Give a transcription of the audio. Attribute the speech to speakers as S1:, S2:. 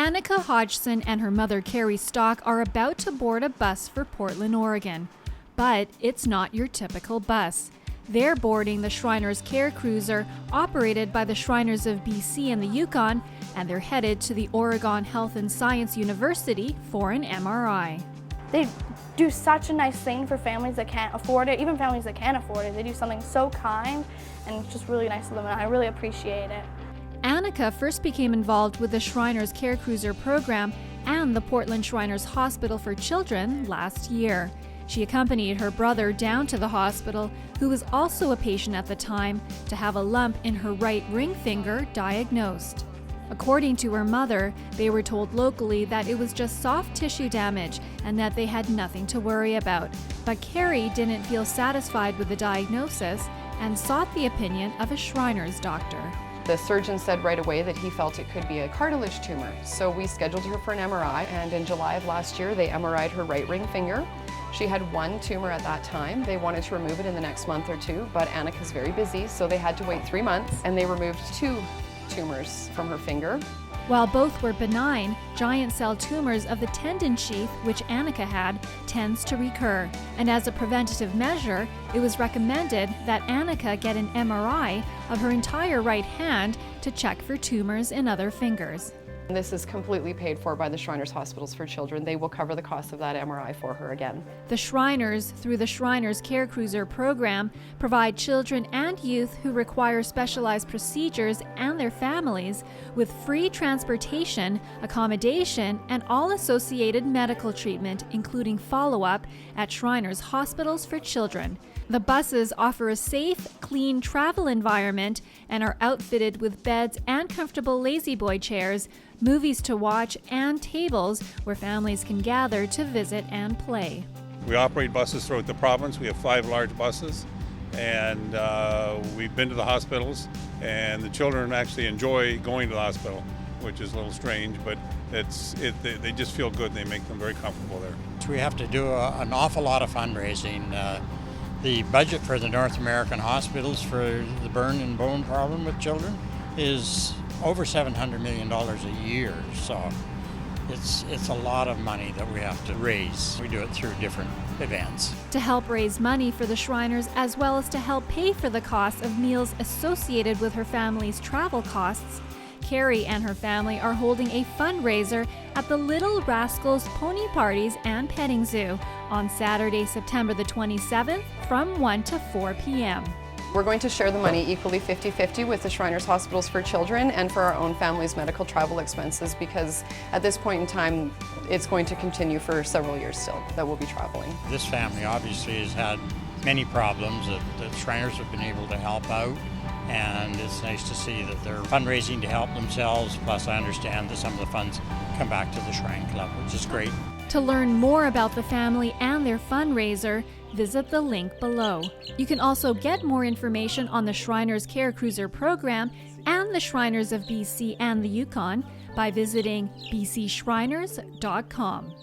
S1: Annika Hodgson and her mother Carrie Stock are about to board a bus for Portland, Oregon. But it's not your typical bus. They're boarding the Shriners Care Cruiser, operated by the Shriners of BC and the Yukon, and they're headed to the Oregon Health and Science University for an MRI.
S2: They do such a nice thing for families that can't afford it, even families that can afford it. They do something so kind, and it's just really nice of them, and I really appreciate it.
S1: Annika first became involved with the Shriners Care Cruiser program and the Portland Shriners Hospital for Children last year. She accompanied her brother down to the hospital, who was also a patient at the time, to have a lump in her right ring finger diagnosed. According to her mother, they were told locally that it was just soft tissue damage and that they had nothing to worry about. But Carrie didn't feel satisfied with the diagnosis and sought the opinion of a Shriners doctor.
S3: The surgeon said right away that he felt it could be a cartilage tumor, so we scheduled her for an MRI, and in July of last year they MRI'd her right ring finger. She had one tumor at that time. They wanted to remove it in the next month or two, but Annika's very busy, so they had to wait 3 months, and they removed 2 tumors from her finger.
S1: While both were benign, giant cell tumors of the tendon sheath, which Annika had, tends to recur. And as a preventative measure, it was recommended that Annika get an MRI of her entire right hand to check for tumors in other fingers.
S3: This is completely paid for by the Shriners Hospitals for Children. They will cover the cost of that MRI for her again.
S1: The Shriners, through the Shriners Care Cruiser program, provide children and youth who require specialized procedures and their families with free transportation, accommodation, and all associated medical treatment, including follow-up at Shriners Hospitals for Children. The buses offer a safe, clean travel environment and are outfitted with beds and comfortable lazy-boy chairs, movies to watch, and tables where families can gather to visit and play.
S4: We operate buses throughout the province. We have 5 large buses, and we've been to the hospitals, and the children actually enjoy going to the hospital, which is a little strange, but they just feel good. They make them very comfortable there.
S5: So we have to do an awful lot of fundraising. The budget for the North American hospitals for the burn and bone problem with children is over $700 million a year, so it's a lot of money that we have to raise. We do it through different events.
S1: To help raise money for the Shriners, as well as to help pay for the cost of meals associated with her family's travel costs, Carrie and her family are holding a fundraiser at the Little Rascals Pony Parties and Petting Zoo on Saturday, September the 27th from 1 to 4 p.m.
S3: We're going to share the money equally 50-50 with the Shriners Hospitals for Children and for our own family's medical travel expenses, because at this point in time it's going to continue for several years still that we'll be traveling.
S5: This family obviously has had many problems that Shriners have been able to help out, and it's nice to see that they're fundraising to help themselves, plus I understand that some of the funds come back to the Shrine Club, which is great.
S1: To learn more about the family and their fundraiser, visit the link below. You can also get more information on the Shriners Care Cruiser program and the Shriners of BC and the Yukon by visiting bcshriners.com.